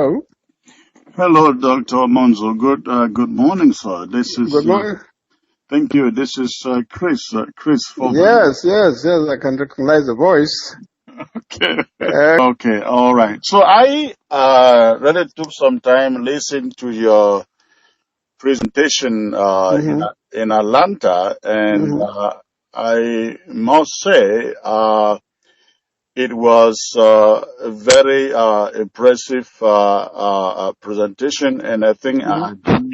Oh, Hello, Dr. Munzu. Good morning, sir. good morning. Thank you. This is Chris. Chris Fobin. Yes, I can recognize the voice. Okay. Uh, Okay. All right. So I really took some time listening to your presentation hmm in Atlanta, and hmm I must say it was a very impressive presentation, and I think hmm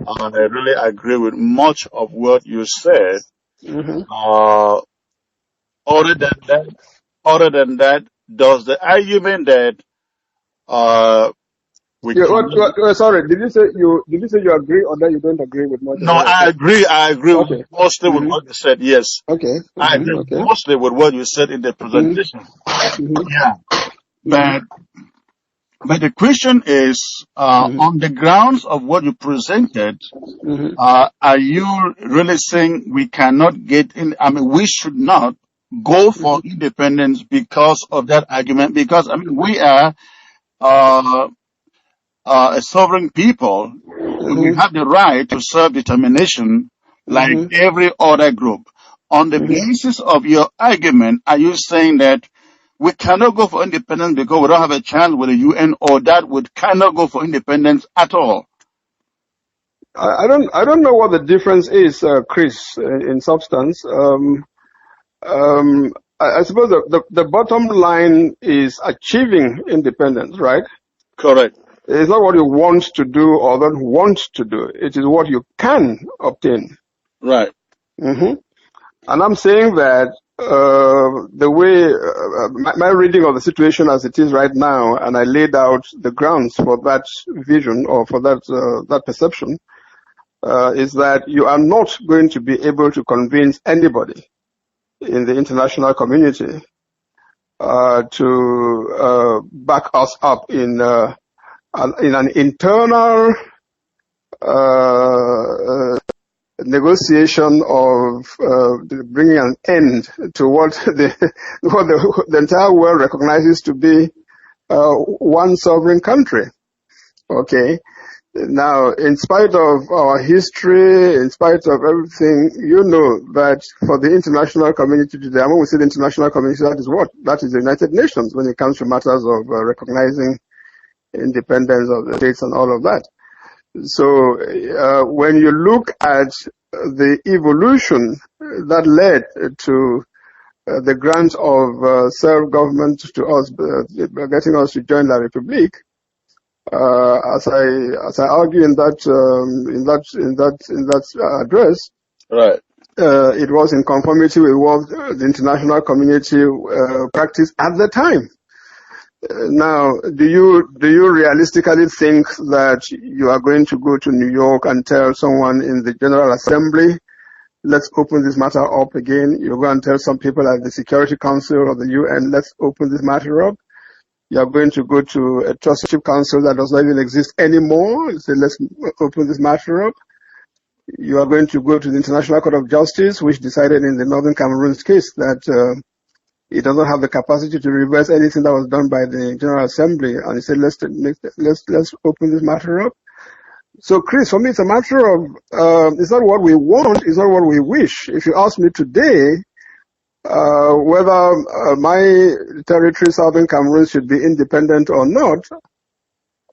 I really agree with much of what you said. hmm Uh, other than that, other than that, does the argument that uh, we You, cannot? sorry, did you say you agree or that you don't agree with much of No, what I I said? agree. I agree Okay. mostly with hmm what you said. Yes, Okay. I agree Okay. mostly with what you said in the hmm presentation. hmm Yeah, hmm but the question is, hmm on the grounds of what you presented, hmm are you really saying we cannot get in? I mean, we should not go for independence because of that argument? Because I mean, we are uh, a sovereign people. We hmm have the right to self-determination like hmm every other group. On the hmm basis of your argument, are you saying that we cannot go for independence because we don't have a chance with the UN, or that we cannot go for independence at all? I don't know what the difference is, Chris, in substance. I suppose the bottom line is achieving independence, right? Correct. It's not what you want to do or don't want to do. It is what you can obtain. Right. hmm And I'm saying that the way my reading of the situation as it is right now, and I laid out the grounds for that vision or for that perception, is that you are not going to be able to convince anybody in the international community to back us up in an internal negotiation of bringing an end to what the entire world recognizes to be one sovereign country. Okay. Now, in spite of our history, in spite of everything, you know that for the international community today, and when we say the international community, that is what? That is the United Nations when it comes to matters of recognizing independence of the states and all of that. So when you look at the evolution that led to the grant of self-government to us, getting us to join La République, as I argue in that address, Right. it was in conformity with what the international community practiced at the time. Now, do you realistically think that you are going to go to New York and tell someone in the General Assembly, let's open this matter up again? You're going to tell some people at the Security Council of the UN, let's open this matter up. You're going to go to a trusteeship council that does not even exist anymore and say, let's open this matter up. You are going to go to the International Court of Justice, which decided in the Northern Cameroons case that it doesn't have the capacity to reverse anything that was done by the General Assembly, and he said, let's open this matter up. So, Chris, for me, it's a matter of it's not what we want, it's not what we wish. If you ask me today whether my territory, Southern Cameroon, should be independent or not,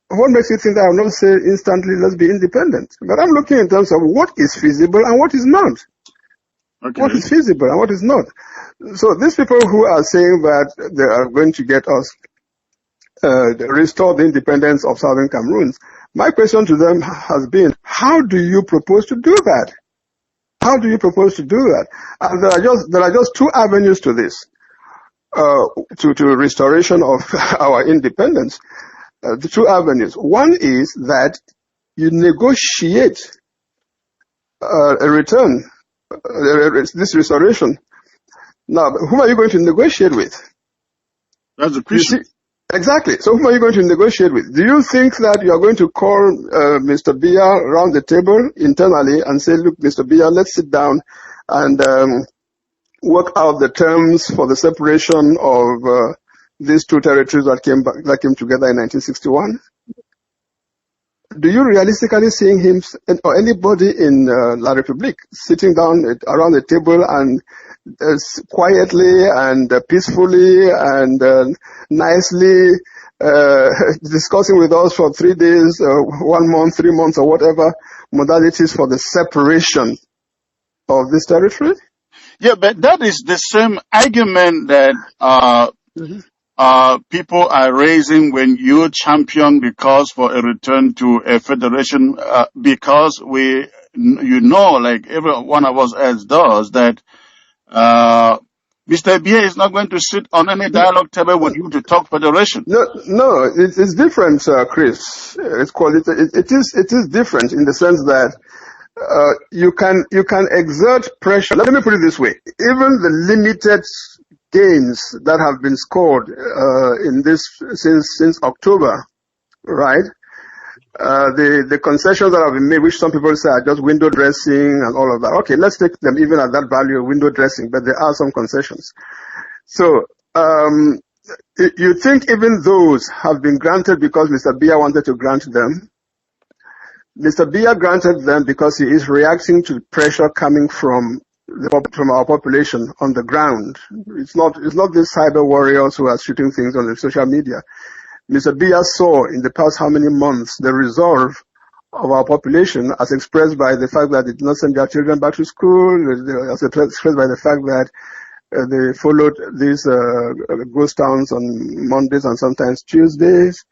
what makes you think that I will not say instantly, let's be independent? But I'm looking in terms of what is feasible and what is not. Okay. What is feasible and what is not. So these people who are saying that they are going to get us restore the independence of Southern Cameroons, my question to them has been, how do you propose to do that? How do you propose to do that? And there are just two avenues to this, to restoration of our independence. The two avenues. One is that you negotiate a return, this restoration. Now, whom are you going to negotiate with? That's the You question. see, exactly. So whom are you going to negotiate with? Do you think that you are going to call Mr. Biya around the table internally and say, look, Mr. Biya, let's sit down and work out the terms for the separation of these two territories that came together in 1961? Do you realistically see him or anybody in La République sitting down around the table and quietly and peacefully and nicely discussing with us for 3 days, 1 month, 3 months, or whatever modalities for the separation of this territory? Yeah, but that is the same argument that people are raising when you champion because for a return to a federation, because like every one of us else does, that Mr. Biya is not going to sit on any dialogue table with you to talk federation. No, it's different, Chris. It is different in the sense that you can exert pressure. Let me put it this way: even the limited gains that have been scored in this since October, right? The concessions that have been made, which some people say are just window dressing and all of that. Okay, let's take them even at that value of window dressing, but there are some concessions. So you think even those have been granted because Mr. Biya wanted to grant them? Mr. Biya granted them because he is reacting to pressure coming from our population on the ground. It's not these cyber warriors who are shooting things on the social media. Mr. Biya saw in the past how many months the resolve of our population, as expressed by the fact that they did not send their children back to school, as expressed by the fact that they followed these ghost towns on Mondays and sometimes Tuesdays.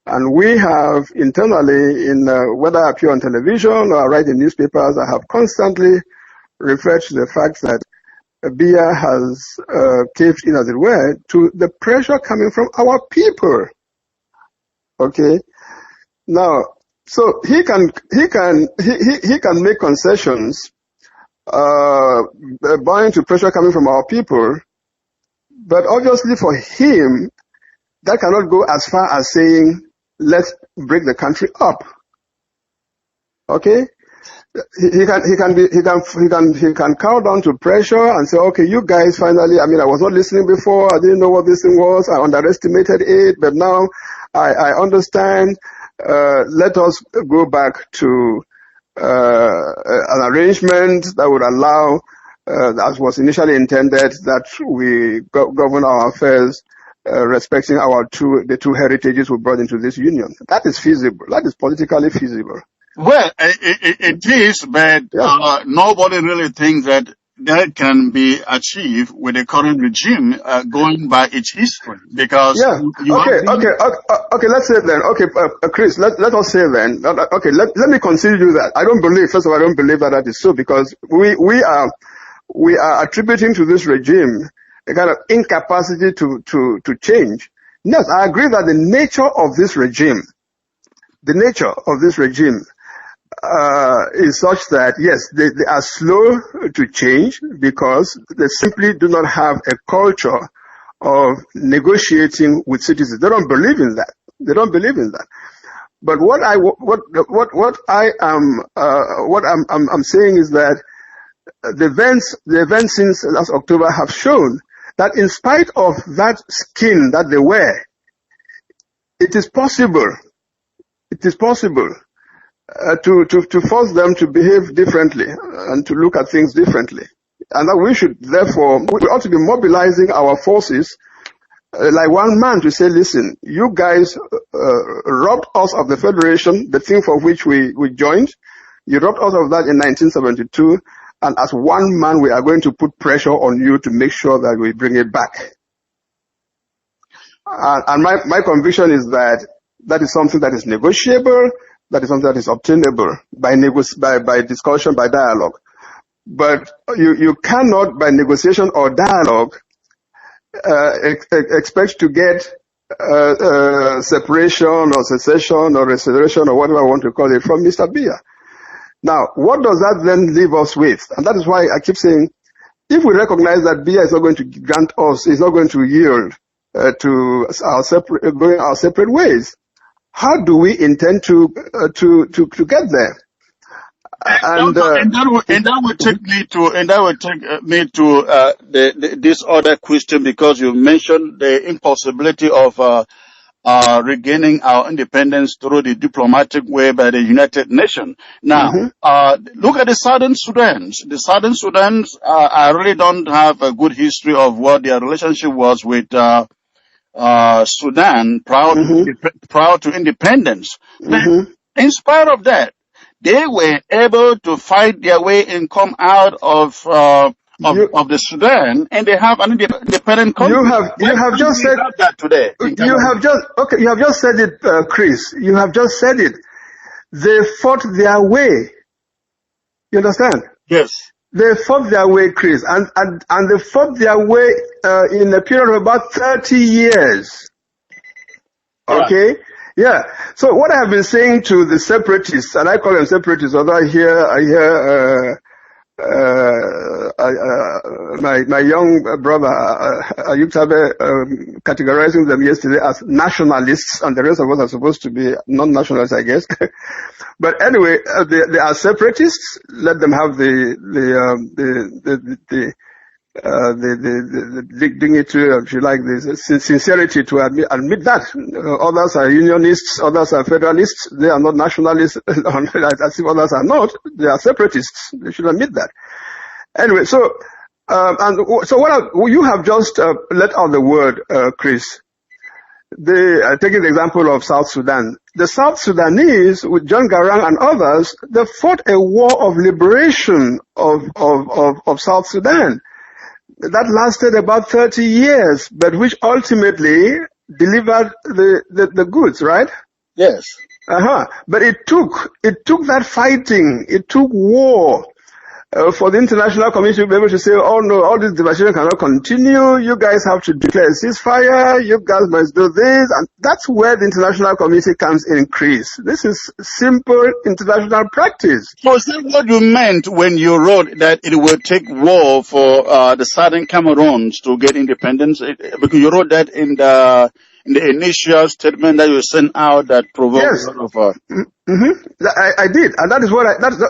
And we have internally, whether I appear on television or I write in newspapers, I have constantly referred to the fact that Biya has caved in, as it were, to the pressure coming from our people. Okay. Now, so he can make concessions, bowing to pressure coming from our people, but obviously for him, that cannot go as far as saying, let's break the country up. Okay? He can cow down to pressure and say, okay, you guys finally, I was not listening before, I didn't know what this thing was, I underestimated it, but now I understand. Let us go back to an arrangement that would allow, as was initially intended, that we govern our affairs respecting the two heritages we brought into this union. That is feasible. That is politically feasible. Well, it is, but nobody really thinks that can be achieved with the current regime going by its history. Because okay, let's say then. Okay, Chris, let us say then. Okay, let me consider you that. I don't believe that is so, because we are attributing to this regime a kind of incapacity to change. Yes, I agree that the nature of this regime is such that, yes, they are slow to change because they simply do not have a culture of negotiating with citizens. They don't believe in that. But what I'm saying is that the events since last October have shown that in spite of that skin that they wear, it is possible to force them to behave differently and to look at things differently. And that we ought to be mobilizing our forces like one man to say, listen, you guys robbed us of the federation, the thing for which we joined. You robbed us of that in 1972, and as one man we are going to put pressure on you to make sure that we bring it back. And my conviction is that is something that is negotiable, that is something that is obtainable by discussion, by dialogue. But you cannot, by negotiation or dialogue, expect to get separation or secession or restoration or whatever I want to call it from Mr. Biya. Now, what does that then leave us with? And that is why I keep saying, if we recognize that Biya is not going to grant us, is not going to yield to going our separate ways, how do we intend to get there? And that would take me to this other question, because you mentioned the impossibility of regaining our independence through the diplomatic way by the United Nations. Now, look at the Southern Sudans. The Southern Sudans, I really don't have a good history of what their relationship was with Sudan prior to independence. But in spite of that, they were able to fight their way and come out of the Sudan, and they have an independent country. You have just said that today. You have just said it, Chris. You have just said it. They fought their way. You understand? Yes. They fought their way, Chris, and they fought their way in a period of about 30 years. Okay? Right. Yeah. So what I have been saying to the separatists, and I call them separatists, although I hear my young brother Ayuktabe categorizing them yesterday as nationalists, and the rest of us are supposed to be non-nationalists, I guess. But anyway, they are separatists. Let them have the dignity, if you like, the sincerity to admit that. Others are unionists, others are federalists. They are not nationalists, as if others are not. They are separatists. They should admit that. Anyway, so you have just let out the word, Chris. Taking the example of South Sudan. The South Sudanese, with John Garang and others, they fought a war of liberation of South Sudan. That lasted about 30 years, but which ultimately delivered the goods, right? Yes. But it took that fighting, it took war for the international community to be able to say, oh no, all this devastation cannot continue, you guys have to declare a ceasefire, you guys must do this, and that's where the international community comes in, Chris. This is simple international practice. So is that what you meant when you wrote that it will take war for the Southern Cameroons to get independence? Because you wrote that in the initial statement that you sent out that provoked a lot of... I did, and that is what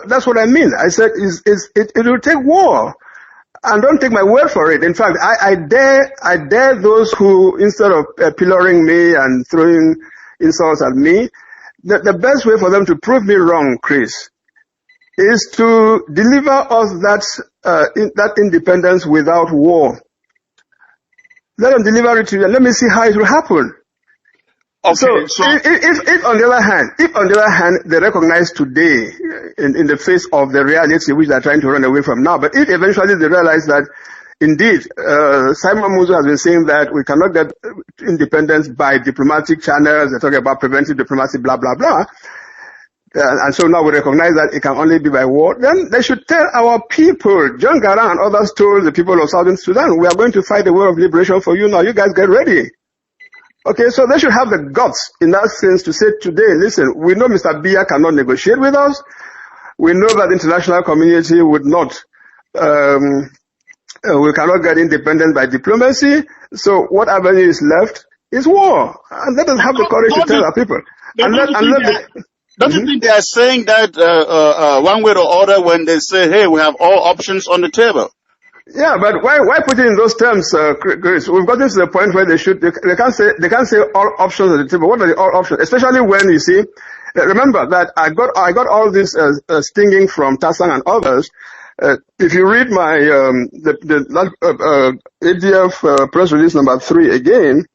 that's what I mean. I said it will take war, and don't take my word for it. In fact, I dare those who, instead of pillaring me and throwing insults at me, the best way for them to prove me wrong, Chris, is to deliver us that independence without war. Let them deliver it to you, and let me see how it will happen. Okay, so if on the other hand, they recognize today, in the face of the reality which they're trying to run away from now, but if eventually they realize that, indeed, Simon Munzu has been saying that we cannot get independence by diplomatic channels, they're talking about preventive diplomacy, blah, blah, blah, and so now we recognize that it can only be by war, then they should tell our people. John Garang and others told the people of Southern Sudan, we are going to fight the war of liberation for you now, you guys get ready. Okay, so they should have the guts in that sense to say today, listen, we know Mr. Biya cannot negotiate with us. We know that the international community would not, we cannot get independence by diplomacy. So what avenue is left is war. And let us have the courage to tell our people. Don't you think they are saying that one way or other when they say, hey, we have all options on the table? Yeah, but why put it in those terms, Chris? We've gotten to the point where they can't say all options on the table. What are the all options? Especially when you see, remember that I got all this stinging from Tasang and others. If you read my ADF press release number 3 again,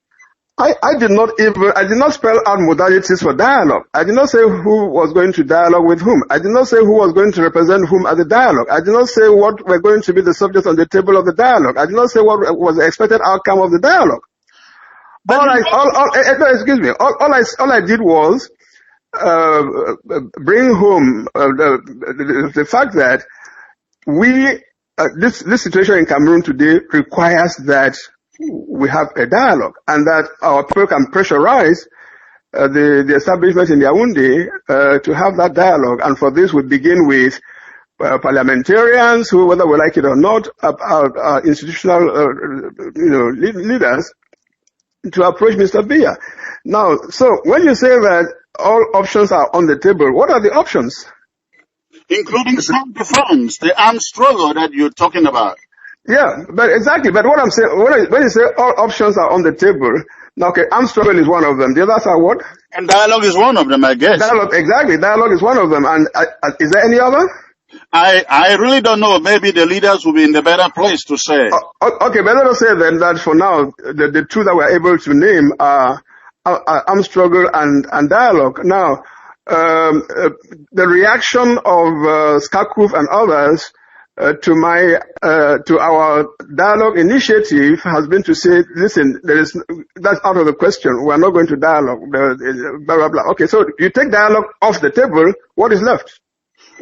I did not spell out modalities for dialogue. I did not say who was going to dialogue with whom. I did not say who was going to represent whom at the dialogue. I did not say what were going to be the subjects on the table of the dialogue. I did not say what was the expected outcome of the dialogue. All I did was bring home the fact that this situation in Cameroon today requires that we have a dialogue, and that our people can pressurize the establishment in Yaoundé to have that dialogue. And for this, we begin with parliamentarians who, whether we like it or not, are institutional leaders to approach Mr. Biya. Now, so when you say that all options are on the table, what are the options? including self-defense, the armed struggle that you're talking about. Yeah, but exactly. But what I'm saying, when you say all options are on the table, now, okay, armed struggle is one of them. The others are what? And dialogue is one of them, I guess. Dialogue, exactly. Dialogue is one of them. And is there any other? I really don't know. Maybe the leaders will be in the better place to say. Okay, but let us say then that for now, the two that we're able to name are armed struggle and dialogue. Now, the reaction of Skakuf and others to our dialogue initiative has been to say, listen, that's out of the question. We're not going to dialogue. Blah, blah, blah. Okay, so you take dialogue off the table. What is left?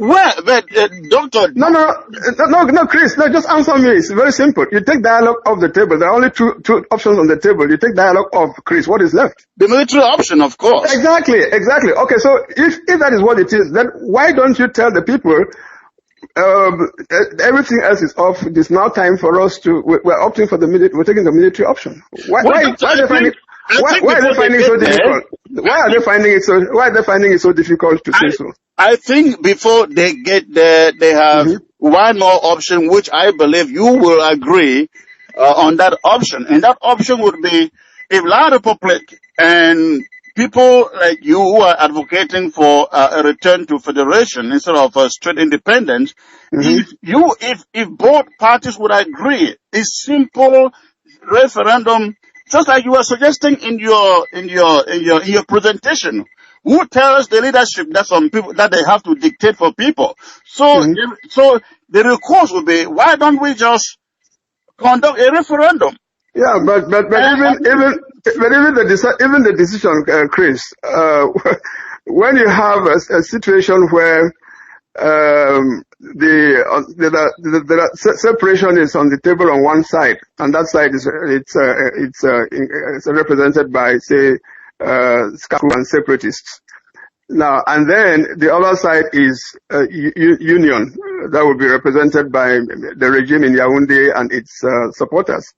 Well, but Doctor. No, Chris. No, just answer me. It's very simple. You take dialogue off the table. There are only two options on the table. You take dialogue off, Chris. What is left? The military option, of course. Exactly. Okay, so if that is what it is, then why don't you tell the people everything else is off? It's now time for us to. We're opting for the military. We're taking the military option. Why are they finding it so difficult? Why are they finding it so difficult to say so? I think before they get there, they have one more option, which I believe you will agree on that option. And that option would be if La Republic and people like you who are advocating for a return to federation instead of straight independence, if both parties would agree, a simple referendum, just like you were suggesting in your presentation. Who tells the leadership that some people that they have to dictate for people? So the recourse would be, why don't we just conduct a referendum? Yeah, but even the decision, Chris, when you have a situation where the separation is on the table on one side, and that side it's represented by, say, Skaku and separatists. Now, and then the other side is union that will be represented by the regime in Yaoundé and its supporters.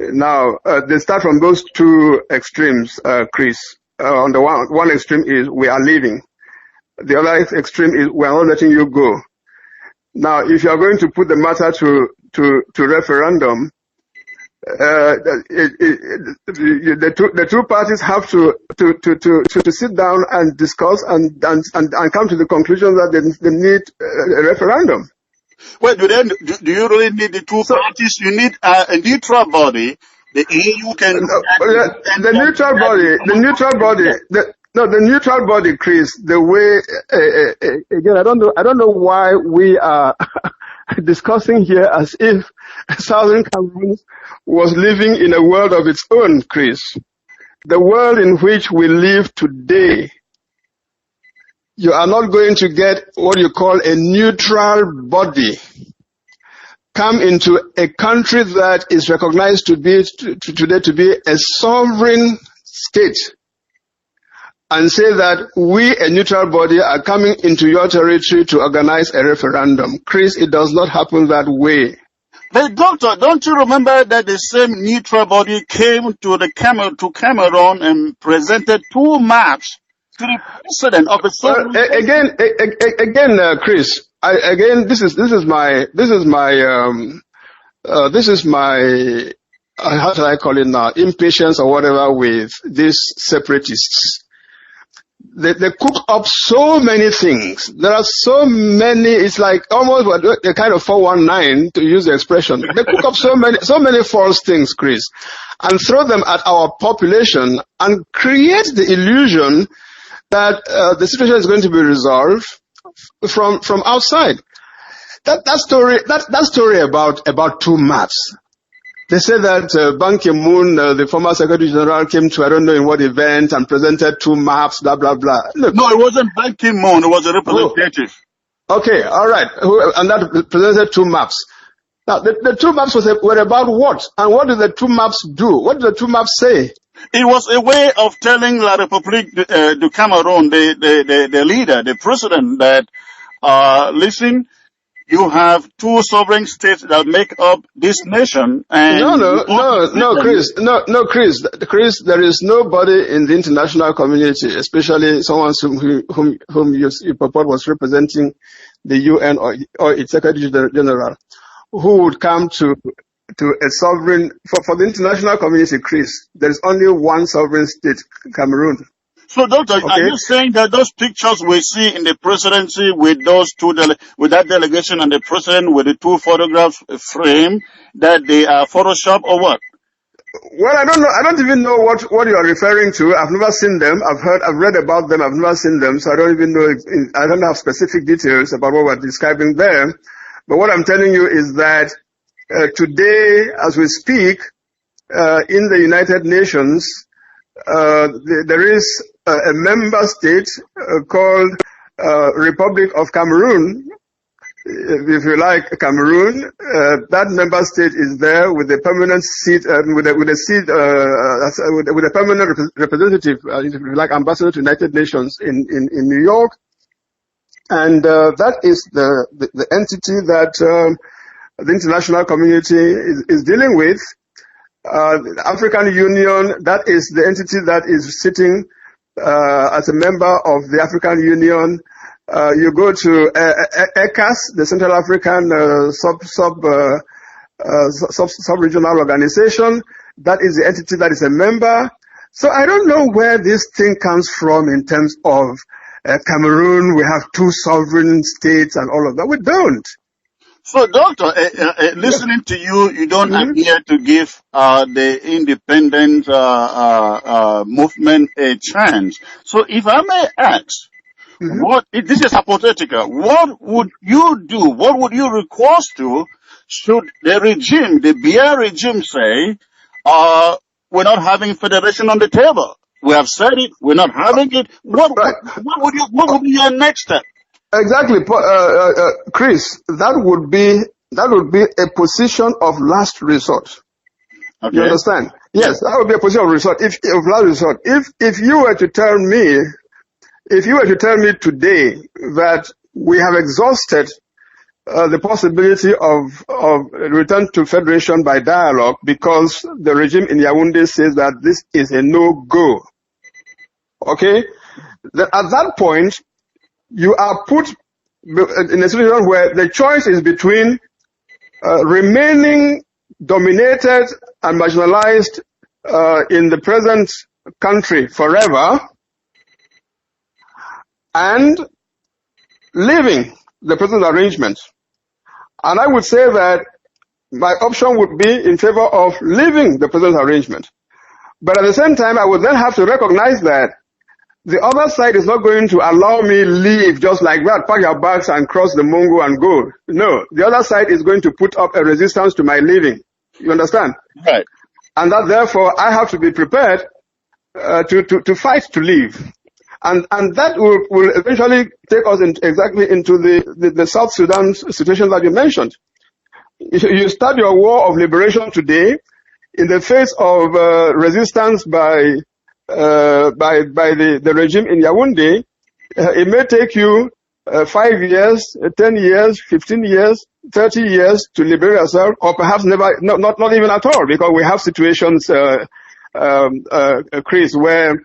Now, they start from those two extremes, Chris. On the one extreme is we are leaving. The other extreme is we are not letting you go. Now, if you are going to put the matter to referendum, the two parties have to sit down and discuss and come to the conclusion that they need a referendum. Well, do you really need the two parties? You need a neutral body. The EU can. The neutral body, Chris. The way again, I don't know why we are discussing here as if Southern Cameroon was living in a world of its own, Chris. The world in which we live today, you are not going to get what you call a neutral body come into a country that is recognized today to be a sovereign state and say that we, a neutral body, are coming into your territory to organize a referendum. Chris, it does not happen that way. But Doctor, don't you remember that the same neutral body came to Cameroon and presented two maps to the president of the sovereign again, Chris. This is my how shall I call it now? Impatience or whatever with these separatists. They cook up so many things. There are so many. It's like almost a kind of 419, to use the expression. They cook up so many false things, Chris, and throw them at our population and create the illusion that the situation is going to be resolved from outside. That story about two maps. They say that Ban Ki-moon, the former Secretary General, came to I don't know in what event and presented two maps, blah blah blah. Look, no, it wasn't Ban Ki-moon. It was a representative. Okay, all right, and that presented two maps. Now, the two maps were about what? And what did the two maps do? What did the two maps say? It was a way of telling La République du Cameroon, the leader, the president, that listen. You have two sovereign states that make up this nation. And Chris, there is nobody in the international community, especially someone whom you purport was representing the UN or its Secretary General, who would come to a sovereign, for the international community, Chris, there is only one sovereign state, Cameroon. So, Doctor, are you saying that those pictures we see in the presidency with those with that delegation and the president with the two photographs frame, that they are Photoshop or what? Well, I don't know. I don't even know what you are referring to. I've never seen them. I've read about them. I've never seen them. So I don't even know. I don't have specific details about what we're describing there. But what I'm telling you is that today, as we speak, in the United Nations, there is a member state called Republic of Cameroon. If you like, Cameroon, that member state is there with a permanent seat, with a permanent representative, if you like, ambassador to the United Nations in New York, and that is the entity that the international community is dealing with. The African Union, that is the entity that is sitting as a member of the African Union. You go to ECAS, the Central African sub-regional organization. That is the entity that is a member. So I don't know where this thing comes from in terms of Cameroon. We have two sovereign states and all of that. We don't. So, Doctor, listening to you, you don't appear to give the independent movement a chance. So, if I may ask, this is hypothetical. What would you do? What would you request to should the regime, the Biya regime, say, we're not having federation on the table? We have said it. We're not having it. What would be your next step? Exactly, Chris. That would be a position of last resort. Okay. You understand? Yes, that would be a position of resort. If last resort. If you were to tell me today that we have exhausted the possibility of return to federation by dialogue because the regime in Yaoundé says that this is a no-go, okay? Then at that point, you are put in a situation where the choice is between remaining dominated and marginalized in the present country forever and leaving the present arrangement. And I would say that my option would be in favor of leaving the present arrangement. But at the same time, I would then have to recognize that the other side is not going to allow me leave just like that, pack your bags and cross the Munzu and go. No, the other side is going to put up a resistance to my leaving. You understand? Right. And that therefore I have to be prepared to fight to leave. And that will eventually take us exactly into the South Sudan situation that you mentioned. You start your war of liberation today in the face of resistance by the regime in Yaoundé. It may take you 5 years, 10 years, 15 years, 30 years to liberate yourself, or perhaps never, not even at all, because we have situations, Chris, where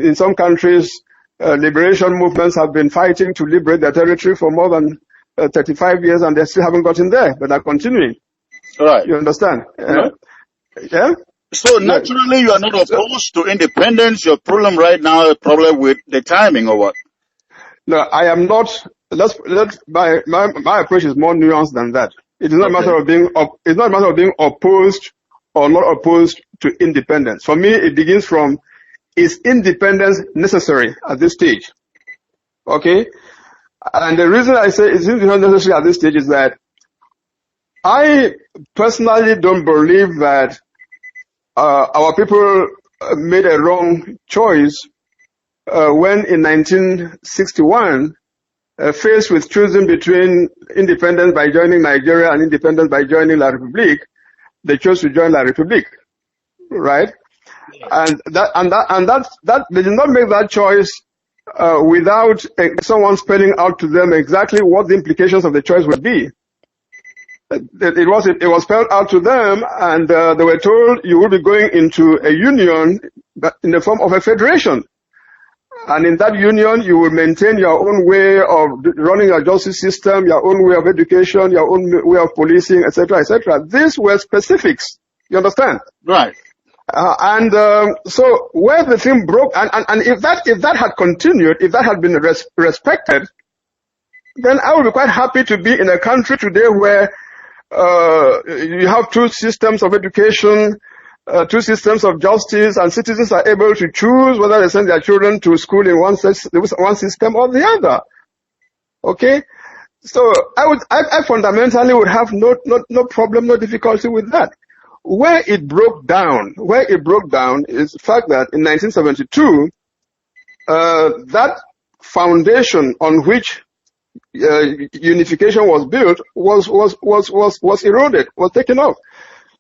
in some countries, liberation movements have been fighting to liberate their territory for more than 35 years, and they still haven't gotten there, but are continuing. Right. You understand? Yeah? So naturally, you are not opposed to independence. Your problem right now is a problem with the timing, or what? No, I am not. My approach is more nuanced than that. It is not a matter of being. It's not a matter of being opposed or not opposed to independence. For me, it begins from: is independence necessary at this stage? Okay, and the reason I say it's not necessary at this stage is that I personally don't believe that our people made a wrong choice when in 1961, faced with choosing between independence by joining Nigeria and independence by joining La République, they chose to join La République, right? And that they did not make that choice without someone spelling out to them exactly what the implications of the choice would be. It was spelled out to them, and they were told you will be going into a union in the form of a federation. And in that union, you will maintain your own way of running your justice system, your own way of education, your own way of policing, etc., etc. These were specifics. You understand? Right. So where the thing broke, and if that had continued, if that had been respected, then I would be quite happy to be in a country today where you have two systems of education, two systems of justice, and citizens are able to choose whether they send their children to school in one system or the other. Okay? So I fundamentally would have no problem, no difficulty with that. Where it broke down is the fact that in 1972, that foundation on which unification was built was eroded, was taken off.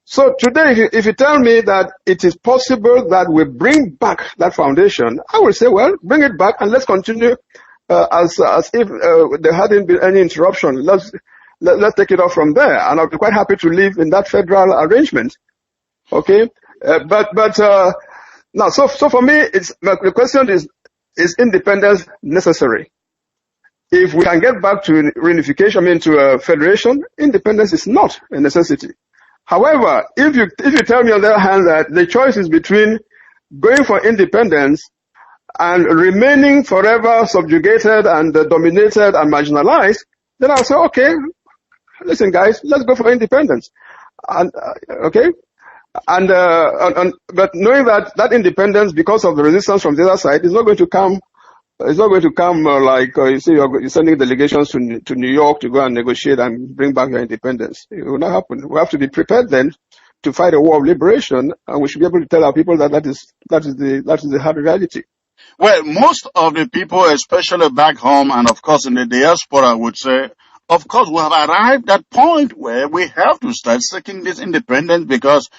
So today, if you tell me that it is possible that we bring back that foundation, I will say, well, bring it back and let's continue as if there hadn't been any interruption. Let's take it off from there, and I'll be quite happy to live in that federal arrangement. Okay, but now, so for me, the question is independence necessary? If we can get back to reunification, to a federation, independence is not a necessity. However, if you tell me on the other hand that the choice is between going for independence and remaining forever subjugated and dominated and marginalized, then I'll say, okay, listen guys, let's go for independence. And okay, but knowing that independence, because of the resistance from the other side, is not going to come. It's not going to come like you see, you're sending delegations to New York to go and negotiate and bring back your independence. It will not happen. We have to be prepared then to fight a war of liberation, and we should be able to tell our people that is the hard reality. Well, most of the people, especially back home and of course in the diaspora, would say, of course, we have arrived at point where we have to start seeking this independence because,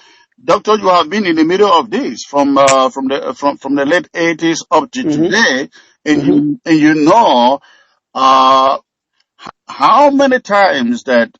Doctor, you have been in the middle of this from the late 80s up to today, and you know how many times that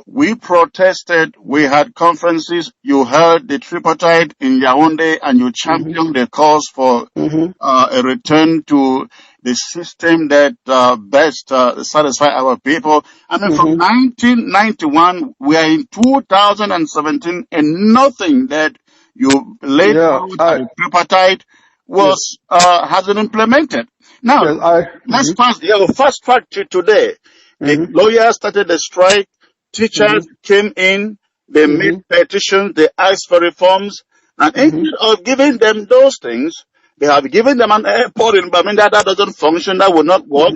we protested, we had conferences, you heard the tripartite in Yaoundé, and you championed the cause for a return to the system that best satisfy our people. I mean, from 1991, we are in 2017, and nothing that you laid out the tripartite was has been implemented. Now, let's fast track to today. The lawyers started the strike. Teachers came in, they made petitions, they asked for reforms, and instead of giving them those things, they have given them an airport in Bamenda that doesn't function, that will not work.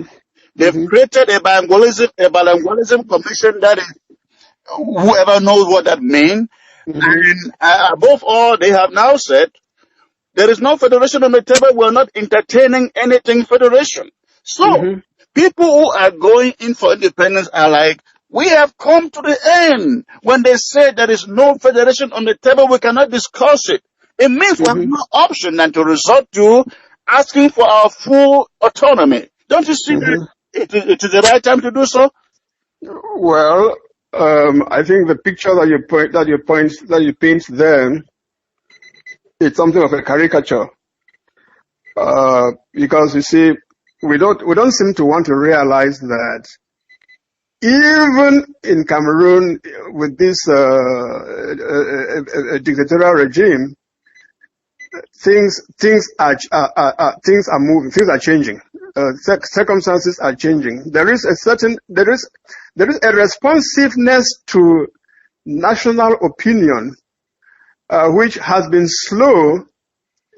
They've created a bilingualism commission that is, whoever knows what that means. And above all, they have now said, there is no federation on the table, we're not entertaining anything federation. So, people who are going in for independence are like, we have come to the end. When they say there is no federation on the table, we cannot discuss it. It means we have no option than to resort to asking for our full autonomy. Don't you see that it is the right time to do so? Well, I think the picture that you paint there, it's something of a caricature. Because you see, we don't seem to want to realize that even in Cameroon, with this dictatorial regime, things are moving, things are changing, circumstances are changing. There is a responsiveness to national opinion, which has been slow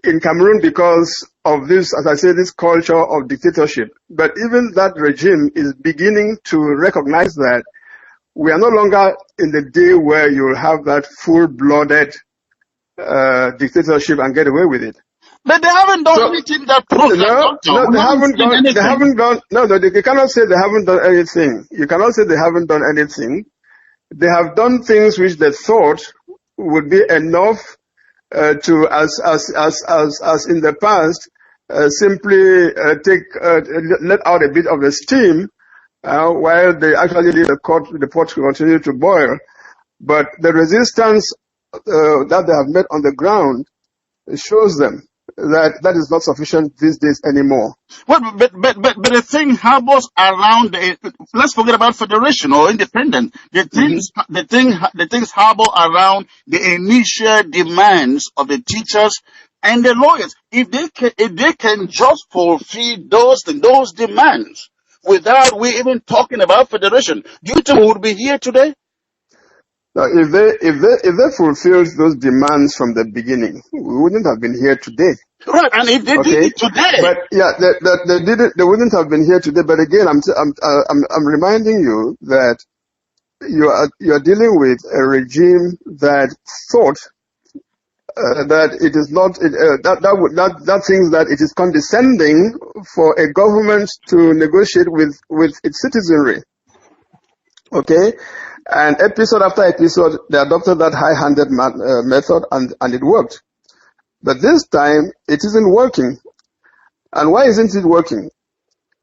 in Cameroon because of this, as I say, this culture of dictatorship. But even that regime is beginning to recognize that we are no longer in the day where you'll have that full-blooded dictatorship and get away with it. But they haven't done anything that proves that. You cannot say they haven't done anything. You cannot say they haven't done anything. They have done things which they thought would be enough to, as in the past, simply let out a bit of the steam while they actually leave the pot to continue to boil. But the resistance that they have met on the ground shows them that is not sufficient these days anymore. Well, but the thing harbors around let's forget about federation or independence. The things harbor around the initial demands of the teachers and the lawyers. If they can just fulfill those demands without we even talking about federation, do you think we would be here today? Now, if they fulfilled those demands from the beginning, we wouldn't have been here today. Right, and if they did it today, but yeah, they wouldn't have been here today. But again, I'm reminding you that you are dealing with a regime that thought that it is not that thinks that it is condescending for a government to negotiate with its citizenry. Okay. And episode after episode, they adopted that high-handed method, and it worked. But this time, it isn't working. And why isn't it working?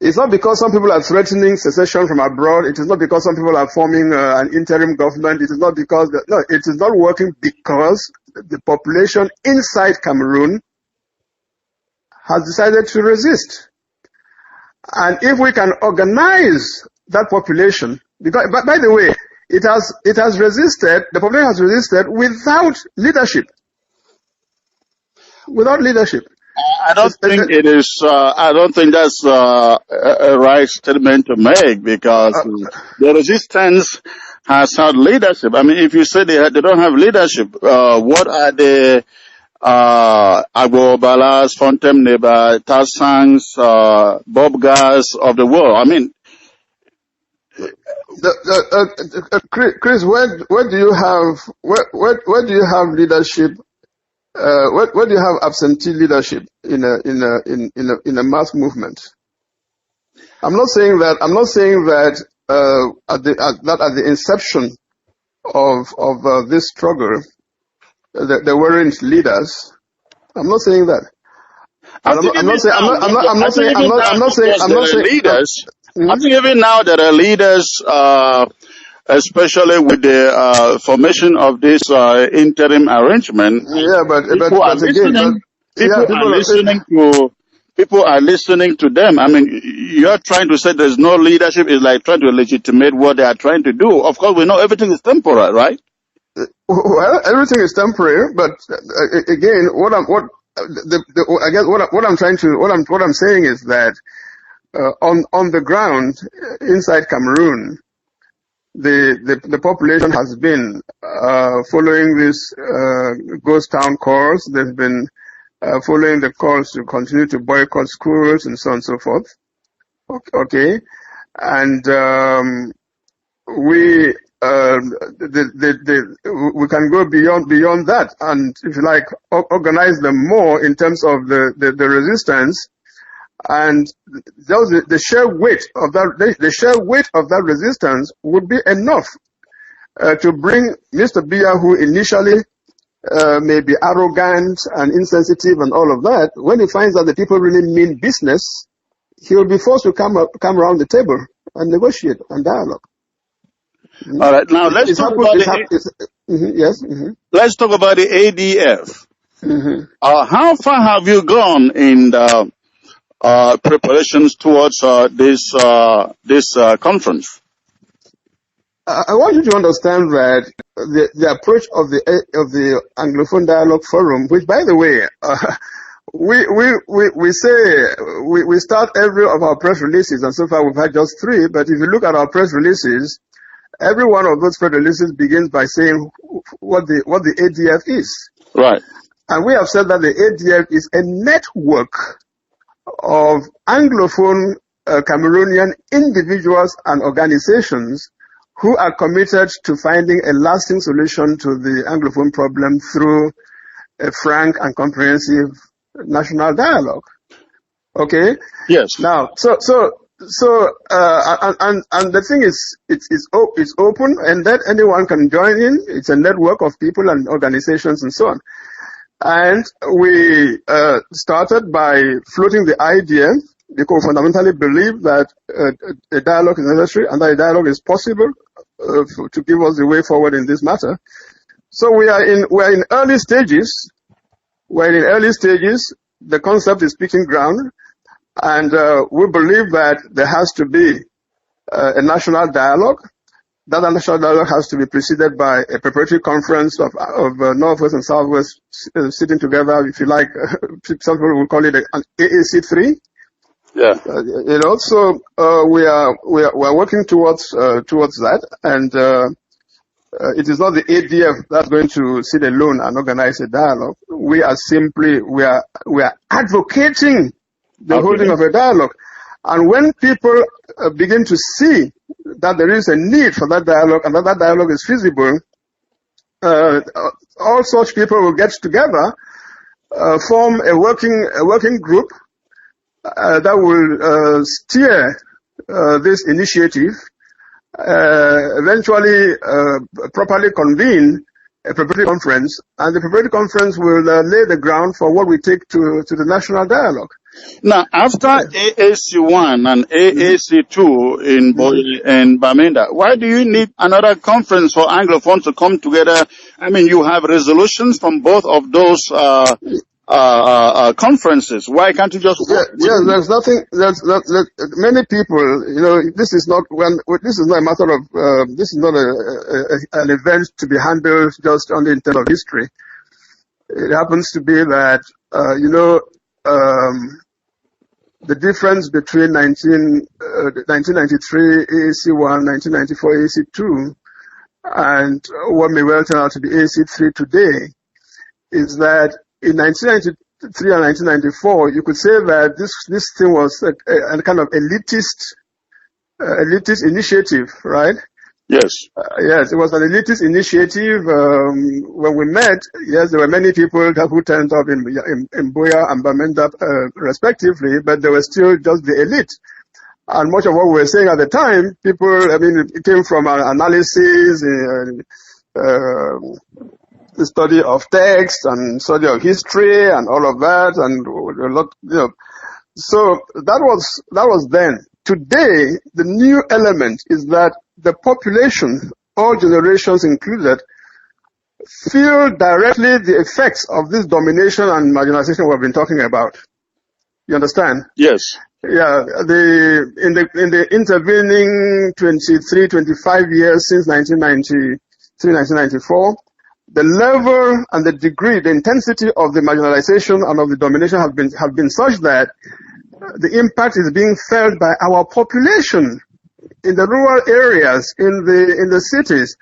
It's not because some people are threatening secession from abroad. It is not because some people are forming an interim government. It is not because... No, it is not working because the population inside Cameroon has decided to resist. And if we can organize that population... Because, by the way, it has resisted, the population has resisted without leadership. Without leadership. I don't think it is, I don't think that's a right statement to make, because the resistance has had leadership. I mean, if you say they don't have leadership, what are the Agbobalas, Fontaine-Neba, Tassangs, Bob Gas of the world? I mean, Chris, where do you have leadership? Where do you have absentee leadership in a mass movement? I'm not saying that at the inception of this struggle there weren't leaders. I'm not saying that. I'm not saying leaders. I think even now there are leaders, especially with the formation of this interim arrangement. Yeah, but people are listening to them. I mean, you're trying to say there's no leadership is like trying to legitimate what they are trying to do. Of course, we know everything is temporary, right? Well, everything is temporary, but again, what I'm saying is that on the ground inside Cameroon, the population has been following this ghost town calls. They've been following the calls to continue to boycott schools and so on and so forth. Okay, and we can go beyond that, and if you like, organize them more in terms of the resistance. And the sheer weight of that resistance would be enough to bring Mr. Biya, who initially may be arrogant and insensitive and all of that. When he finds that the people really mean business, he will be forced to come around the table and negotiate and dialogue. All right, now let's talk about let's talk about the ADF. How far have you gone in the preparations towards this conference? I want you to understand that the approach of the Anglophone Dialogue Forum, which, by the way, we start every of our press releases, and so far we've had just 3. But if you look at our press releases, every one of those press releases begins by saying what the ADF is. Right. And we have said that the ADF is a network of Anglophone Cameroonian individuals and organizations who are committed to finding a lasting solution to the Anglophone problem through a frank and comprehensive national dialogue. Okay? Yes. Now, and the thing is, it's open and that anyone can join in. It's a network of people and organizations and so on. And we started by floating the idea, because we fundamentally believe that a dialogue is necessary and that a dialogue is possible to give us the way forward in this matter. So we're in early stages. We're in early stages. the concept is speaking ground, and we believe that there has to be a national dialogue. That national dialogue has to be preceded by a preparatory conference of Northwest and Southwest sitting together, if you like. Some people will call it an AAC3. Yeah. So we are working towards that, and it is not the ADF that's going to sit alone and organize a dialogue. We are advocating the holding of a dialogue, and when people begin to see that there is a need for that dialogue and that dialogue is feasible, all such people will get together, form a working group that will steer this initiative, eventually properly convene a preparatory conference, and the preparatory conference will lay the ground for what we take to the national dialogue. Now, after AAC1 and AAC2 in Bamenda, why do you need another conference for Anglophones to come together? I mean, you have resolutions from both of those conferences. Why can't you just work? There's nothing. There's many people. This is not a matter of. This is not an event to be handled just only in terms of history. It happens to be that the difference between 1993 AAC1, 1994 AAC2, and what may well turn out to be AAC3 today is that in 1993 and 1994, you could say that this thing was a kind of elitist initiative, right? Yes. Yes, it was an elitist initiative. When we met, yes, there were many people who turned up in Biya and Bamenda, respectively, but they were still just the elite. And much of what we were saying at the time, it came from an analysis, the study of text and study of history and all of that, and a lot, So that was then. Today, the new element is that the population, all generations included, feel directly the effects of this domination and marginalization we've been talking about. You understand? Yes. Yeah. In the intervening 23, 25 years since 1993, 1994, the level and the degree, the intensity of the marginalization and of the domination have been such that the impact is being felt by our population in the rural areas, in the cities,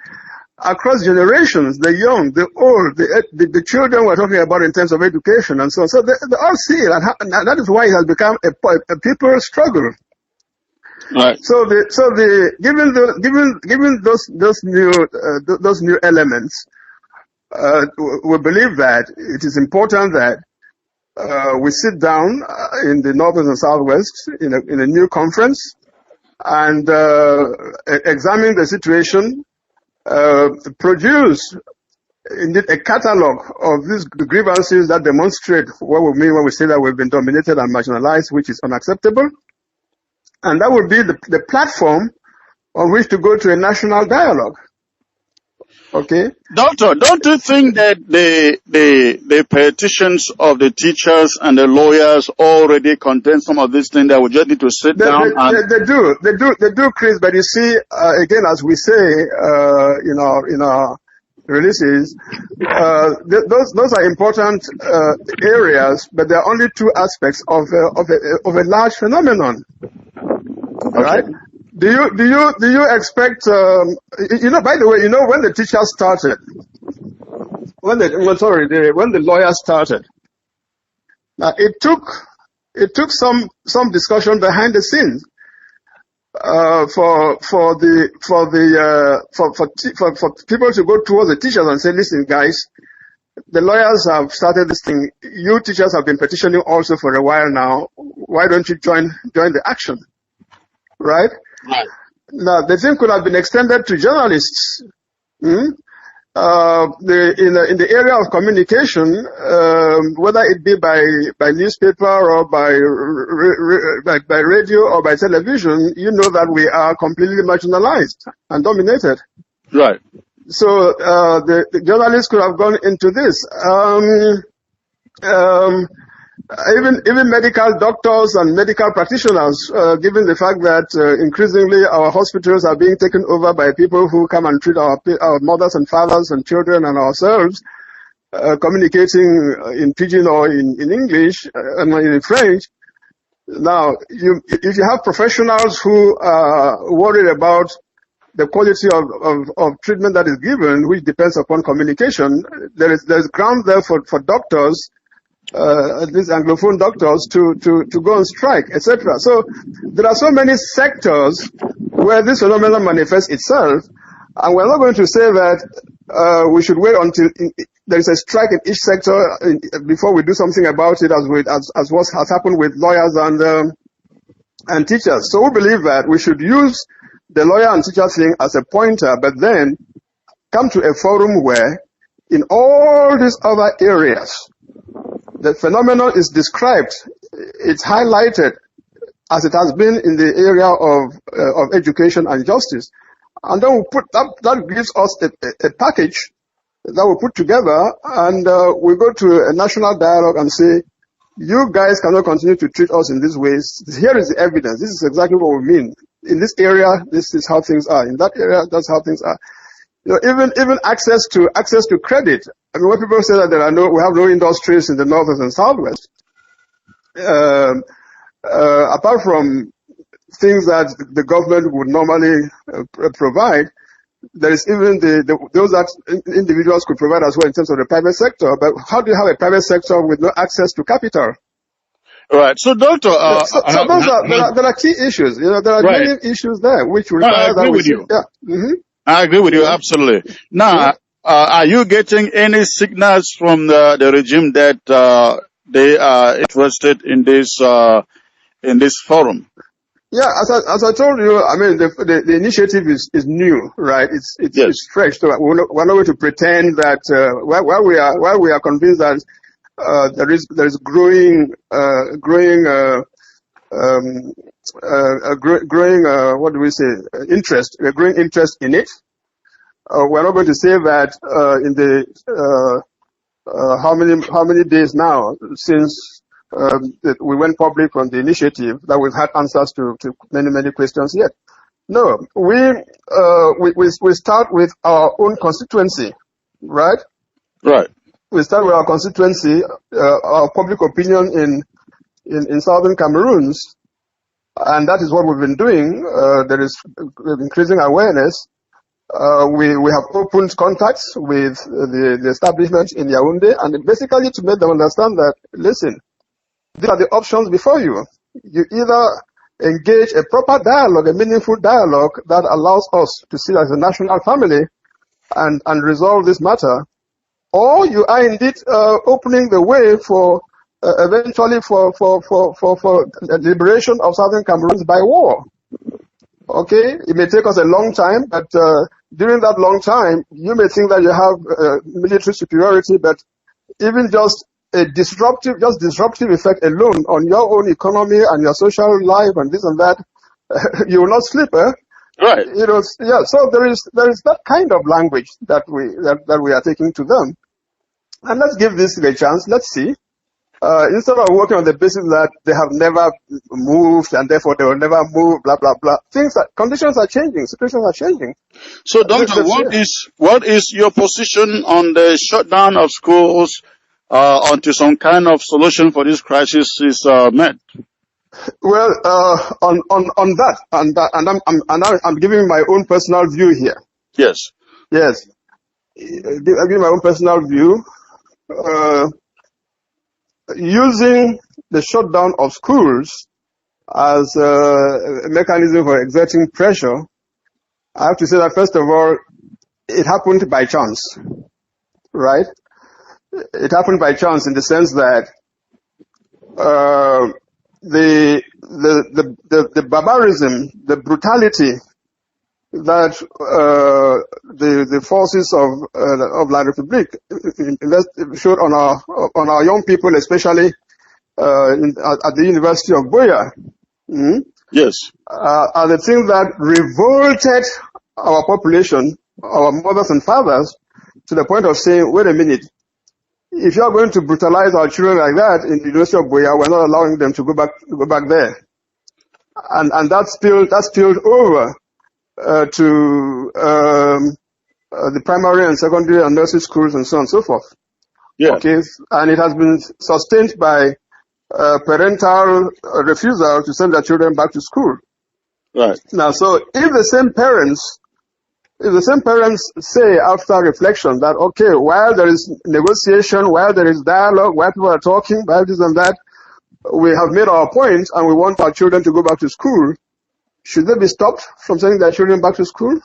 across generations, the young, the old, the children we're talking about in terms of education and so on. So they all see it, and that is why it has become a people struggle. Right. Given those new elements, we believe that it is important that we sit down in the Northwest and Southwest in a new conference and examine the situation, produce indeed a catalog of these grievances that demonstrate what we mean when we say that we've been dominated and marginalized, which is unacceptable. And that would be the platform on which to go to a national dialogue. Okay. Doctor, don't you think that the petitions of the teachers and the lawyers already contain some of these things that we just need to sit down and... They do, Chris, but you see, again, as we say, in our releases, those are important, areas, but there are only two aspects of a large phenomenon. All right? Do you expect, by the way, when the teachers started, when the lawyers started, now it took some discussion behind the scenes, for people to go towards the teachers and say, listen, guys, the lawyers have started this thing. You teachers have been petitioning also for a while now. Why don't you join the action? Right? Right. Now, the thing could have been extended to journalists. In the area of communication, whether it be by newspaper or by radio or by television, you know that we are completely marginalized and dominated. Right. So the journalists could have gone into this. Even medical doctors and medical practitioners, given the fact that increasingly our hospitals are being taken over by people who come and treat our mothers and fathers and children and ourselves, communicating in pidgin or in English and in French. Now, if you have professionals who are worried about the quality of treatment that is given, which depends upon communication, there's ground there for doctors, at least Anglophone doctors, to go on strike, etc. So there are so many sectors where this phenomenon manifests itself, and we're not going to say that we should wait until there is a strike in each sector before we do something about it, as what has happened with lawyers and teachers. So we believe that we should use the lawyer and teacher thing as a pointer, but then come to a forum where in all these other areas, the phenomenon is described, it's highlighted as it has been in the area of education and justice. And then we put that gives us a package that we put together, and we go to a national dialogue and say, you guys cannot continue to treat us in these ways. Here is the evidence. This is exactly what we mean. In this area, this is how things are. In that area, that's how things are. You know, even access to credit. I mean, when people say that we have no industries in the north and southwest, apart from things that the government would normally provide, there is even those that individuals could provide as well in terms of the private sector. But how do you have a private sector with no access to capital? Right. So, Doctor, there are key issues. You know, there are many issues there which require that we see. Yeah. Mm-hmm. I agree with you absolutely. Now, are you getting any signals from the regime that they are interested in this forum? Yeah, as I told you, I mean, the initiative is new, right? It's fresh. So we're not going to pretend that while we are convinced that there is growing what do we say, interest, a growing interest in it. We're not going to say that in the how many days now since we went public on the initiative that we've had answers to many questions yet. No, we start with our own constituency, right? Right. We start with our constituency, our public opinion in Southern Cameroons, and that is what we've been doing. There is increasing awareness. We have opened contacts with the establishment in Yaoundé, and basically to make them understand that, listen, these are the options before you. You either engage a proper dialogue, a meaningful dialogue that allows us to see as a national family and resolve this matter, or you are indeed opening the way for eventually for the liberation of Southern Cameroons by war. Okay, it may take us a long time, but during that long time, you may think that you have military superiority, but even just a disruptive effect alone on your own economy and your social life and this and that, you will not sleep, eh? Right. You know, yeah. So there is that kind of language that we are taking to them, and let's give this a chance. Let's see. Instead of working on the basis that they have never moved and therefore they will never move, blah blah blah. Conditions are changing, situations are changing. So, Doctor, what is your position on the shutdown of schools until some kind of solution for this crisis is met? Well, on that, and I'm giving my own personal view here. Yes. Yes. I'm giving my own personal view. Using the shutdown of schools as a mechanism for exerting pressure, I have to say that first of all, it happened by chance, right? It happened by chance in the sense that the barbarism, the brutality that the forces of La République showed on our young people, especially at the University of Biya, yes, are the things that revolted our population, our mothers and fathers, to the point of saying, wait a minute, if you are going to brutalize our children like that in the University of Biya, we're not allowing them to go back there. And that spilled over to the primary and secondary and nursery schools and so on and so forth. Yeah. Okay, and it has been sustained by parental refusal to send their children back to school. Right. Now, so if the same parents say after reflection that, okay, while there is negotiation, while there is dialogue, while people are talking, while this and that, we have made our point and we want our children to go back to school, should they be stopped from sending their children back to school?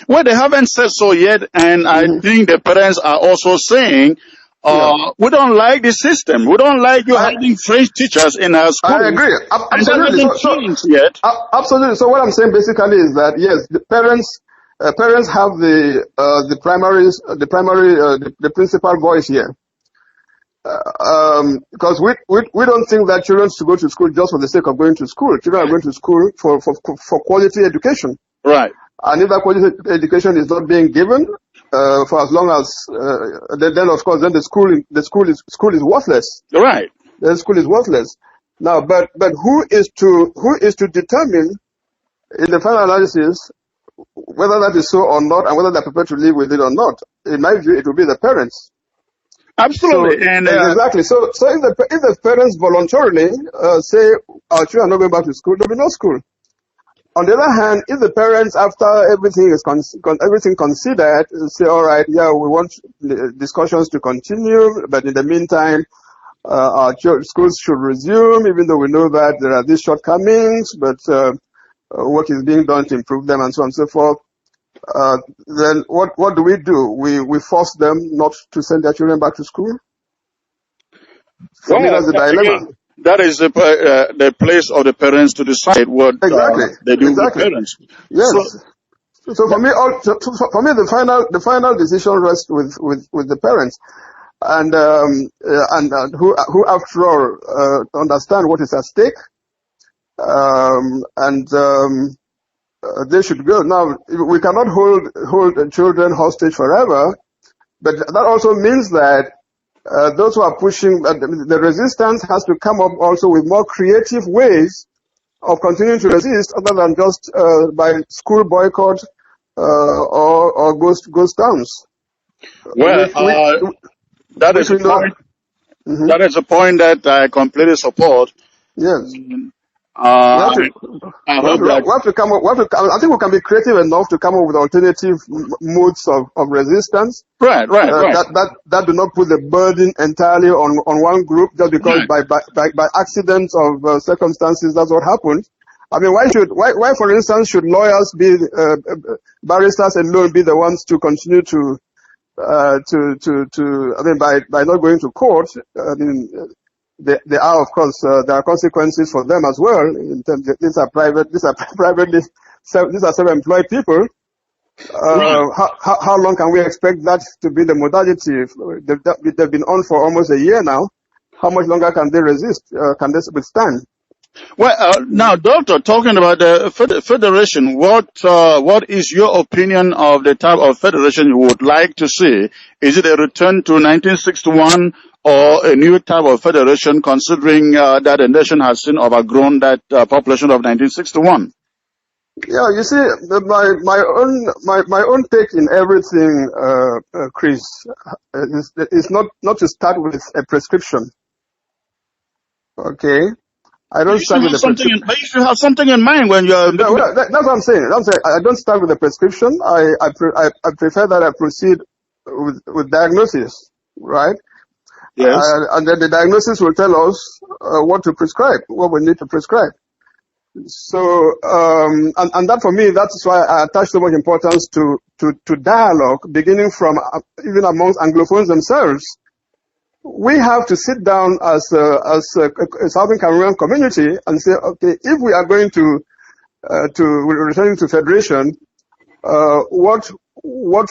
Well, they haven't said so yet, and I think the parents are also saying, we don't like the system. We don't like you having French teachers in our school. I agree. Absolutely. And that hasn't changed yet. Absolutely. So what I'm saying basically is that, yes, the parents have the principal voice here. Because we don't think that children should go to school just for the sake of going to school. Children are going to school for quality education. Right. And if that quality education is not being given, for as long as, then of course, then the school is worthless. Right. The school is worthless. Now, but who is to determine in the final analysis whether that is so or not, and whether they're prepared to live with it or not? In my view, it will be the parents. Absolutely. Exactly. So if the parents voluntarily say our children are not going back to school, there'll be no school. On the other hand, if the parents, after everything is everything considered, say, all right, yeah, we want the discussions to continue, but in the meantime, our schools should resume, even though we know that there are these shortcomings, but work is being done to improve them, and so on and so forth. Then what do? We force them not to send their children back to school? For me, that's the dilemma. Again, that is the place of the parents to decide what they do with parents. Yes. So for me, the final decision rests with the parents, and who after all understand what is at stake, and they should go. Now, we cannot hold children hostage forever, but that also means that those who are pushing the resistance has to come up also with more creative ways of continuing to resist, other than just by school boycott or ghost towns. Well, that is a point. That is a point that I completely support. Yes. I think we can be creative enough to come up with alternative modes of resistance. Right. That do not put the burden entirely on one group, just because by accident of circumstances that's what happened. I mean, why for instance should lawyers be barristers alone be the ones to continue to I mean, by not going to court? I mean, there are, of course, there are consequences for them as well. In terms of, these are self-employed people. How long can we expect that to be the modality? They've been on for almost a year now. How much longer can they resist? Can they withstand? Well, now, Doctor, talking about the federation, what is your opinion of the type of federation you would like to see? Is it a return to 1961 or a new type of federation, considering that the nation has since overgrown that population of 1961? Yeah, you see, my own take in everything, Chris, is not to start with a prescription. Okay. I don't start with the prescription. But you should have something in mind when you're... No, that's what I'm saying. I don't start with the prescription. I prefer that I proceed with diagnosis, right? Yes. And then the diagnosis will tell us what to prescribe, what we need to prescribe. So, and that for me, that's why I attach so much importance to dialogue, beginning from even amongst Anglophones themselves. We have to sit down as a Southern Cameroonian community and say, okay, if we are going to returning to federation, what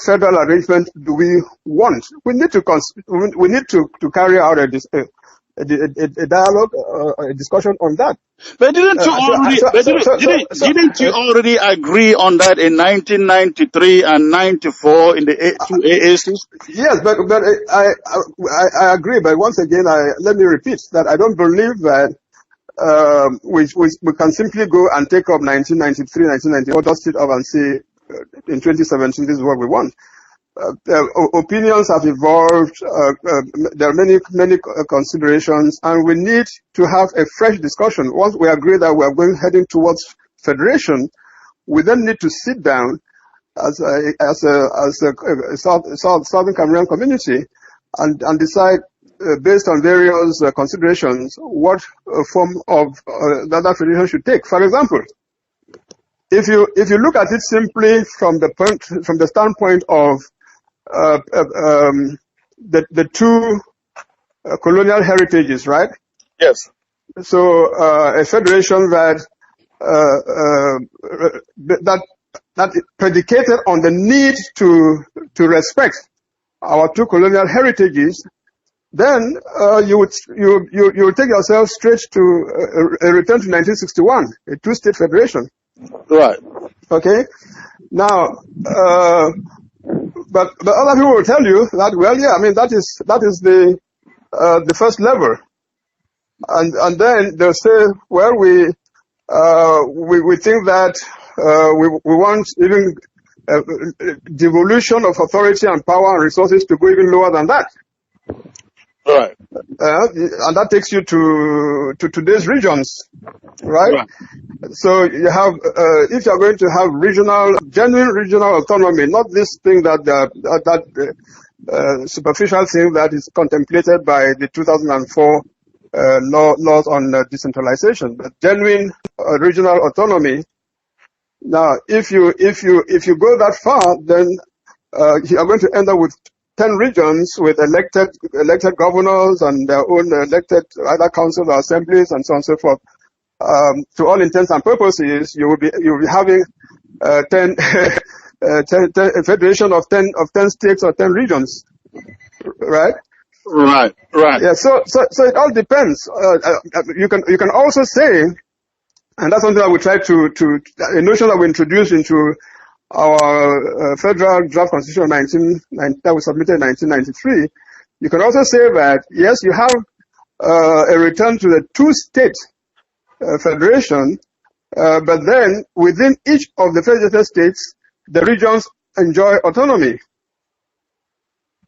federal arrangement do we want? We need to carry out a a dialogue, a discussion on that. But didn't you already agree on that in 1993 and 94 in the two AACs? Yes, but I agree. But once again, let me repeat that I don't believe that we can simply go and take up 1993, 1994, dust it up and say in 2017 this is what we want. Opinions have evolved. There are many considerations, and we need to have a fresh discussion. Once we agree that we are heading towards federation, we then need to sit down as a Southern Cameroon community and decide based on various considerations what form of that federation should take. For example, if you look at it simply from the standpoint of the two colonial heritages, right? Yes. So a federation that predicated on the need to respect our two colonial heritages, then you would take yourself straight to a return to 1961, a two-state federation. Right. Okay. Now, but other people will tell you that, well, yeah, I mean that is the first level, and then they'll say, well, we think that we want even devolution of authority and power and resources to go even lower than that. Right. And that takes you to today's regions, right? So you have, if you're going to have genuine regional autonomy, not this thing that superficial thing that is contemplated by the 2004 laws on decentralization, but genuine regional autonomy. Now, if you go that far, then you are going to end up with 10 regions with elected governors and their own elected either councils or assemblies and so on and so forth. To all intents and purposes, you will be having a federation of 10 states or 10 regions, right? Right. Yeah. So it all depends. You can also say, and that's something that we try to a notion that we introduced into our federal draft constitution that we submitted in 1993. You can also say that yes, you have a return to the two-state federation, but then within each of the federated states, the regions enjoy autonomy.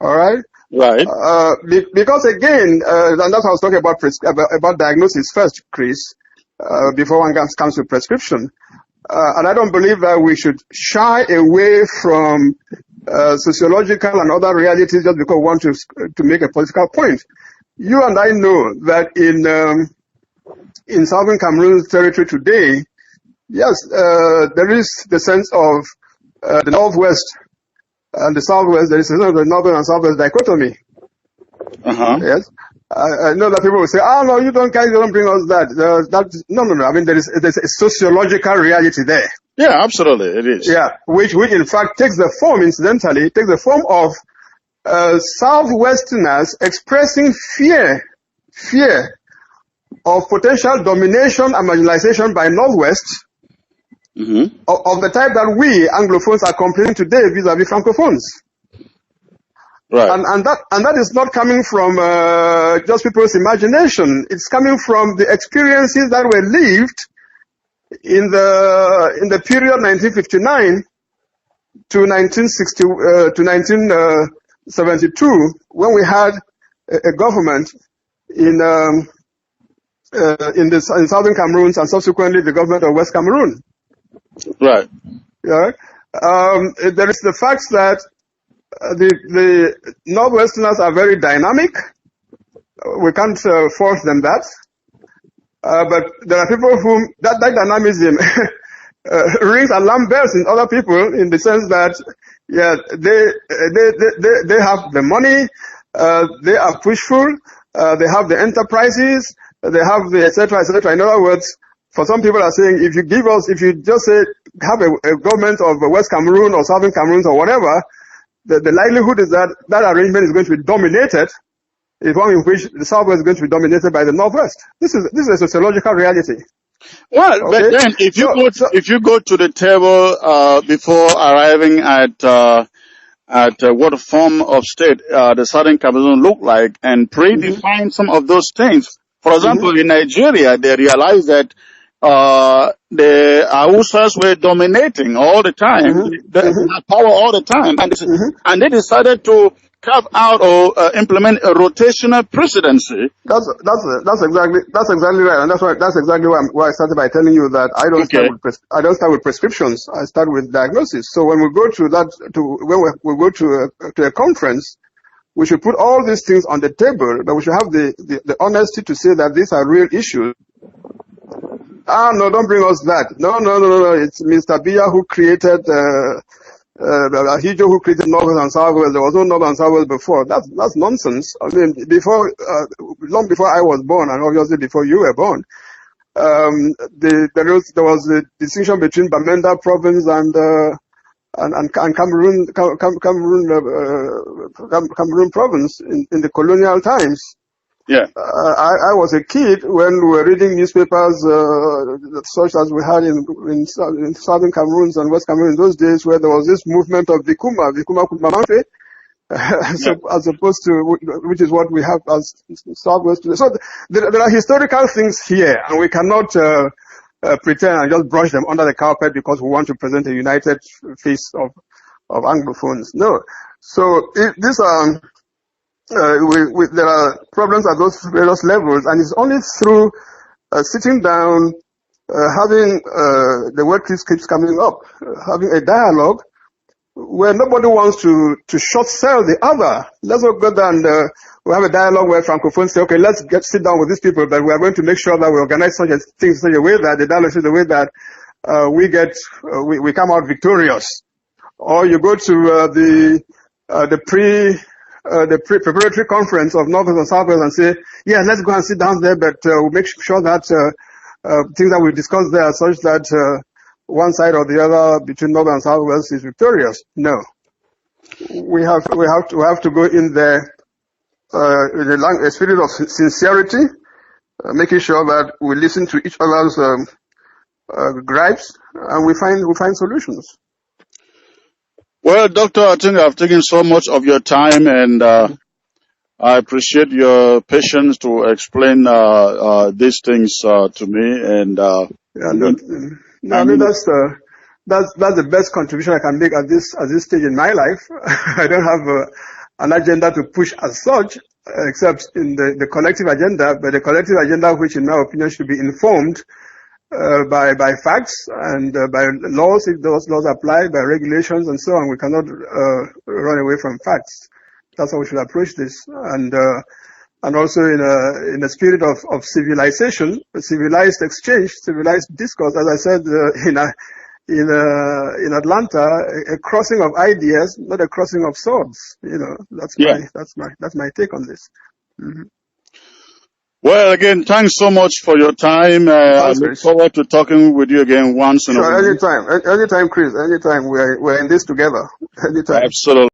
All right. Right. Because again, and that's what I was talking about diagnosis first, Chris, before one comes to prescription. And I don't believe that we should shy away from sociological and other realities just because we want to make a political point. You and I know that in Southern Cameroon territory today, yes, there is the sense of the Northwest and the Southwest. There is a sense of the Northern and Southwest dichotomy. Yes. I know that people will say, "Oh no, you don't bring us that." No. I mean, there's a sociological reality there. Yeah, absolutely, it is. Yeah, which in fact takes the form of Southwesterners expressing fear of potential domination and marginalization by Northwest, of the type that we Anglophones are complaining today vis-a-vis Francophones. Right. And that is not coming from just people's imagination. It's coming from the experiences that were lived in the period 1959 to 1972, when we had a government in Southern Cameroons and subsequently the government of West Cameroon. Right. Yeah. There is the fact that the Northwesterners are very dynamic. We can't force them that. But there are people whom that dynamism rings alarm bells in other people, in the sense that, yeah, they have the money, they are pushful, they have the enterprises, they have the et cetera, et cetera. In other words, for some people are saying, if you just say, have a government of West Cameroon or Southern Cameroon or whatever, the likelihood is that arrangement is going to be dominated is one in which the Southwest is going to be dominated by the Northwest. This is a sociological reality. Well, Okay? but then if you go to the table before arriving at what form of state the Southern Cameroon look like and predefine some of those things. For example, in Nigeria, they realized that the Hausas were dominating all the time, they had power all the time, and they decided to carve out or implement a rotational presidency. That's exactly right, and that's exactly why I started by telling you that I don't start with prescriptions. I start with diagnosis. So when we go to we go to a conference, we should put all these things on the table, but we should have the honesty to say that these are real issues. No, don't bring us that. No. It's Mr. Biya who created Hijo who created Northern and Southwest. There was no Northern and Southwest before. That's nonsense. I mean, long before I was born, and obviously before you were born, there was a distinction between Bamenda province and Cameroon province in the colonial times. Yeah. I was a kid when we were reading newspapers such as we had in Southern Cameroons and West Cameroon in those days, where there was this movement of Vikuma Kumamanfe, as opposed to, which is what we have as Southwest today. So there are historical things here, and we cannot pretend and just brush them under the carpet because we want to present a united face of Anglophones. No. So these are... there are problems at those various levels, and it's only through sitting down, having the word keeps coming up, having a dialogue where nobody wants to short sell the other. Let's not go down. We have a dialogue where Francophones say, okay, let's sit down with these people, but we are going to make sure that we organize such things in such a way that the dialogue is the way that we come out victorious. Or you go to the preparatory conference of Northwest and Southwest and say, yeah, let's go and sit down there, but we'll make sure that things that we discuss there are such that one side or the other between Northern and Southwest is victorious. No. We have to go in there with a spirit of sincerity, making sure that we listen to each other's gripes, and we find solutions. Well, Doctor, I think I've taken so much of your time, and I appreciate your patience to explain these things to me. And I mean that's the best contribution I can make at this stage in my life. I don't have an agenda to push as such, except in the collective agenda, but the collective agenda, which in my opinion should be informed by facts and by laws, if those laws apply, by regulations and so on. We cannot run away from facts. That's how we should approach this. And also in a spirit of civilization, civilized exchange, civilized discourse. As I said in Atlanta, a crossing of ideas, not a crossing of swords. You know, that's my take on this. Mm-hmm. Well, again, thanks so much for your time. I look forward to talking with you again once in a while. Anytime, Chris. Anytime. We're in this together. Anytime. Absolutely.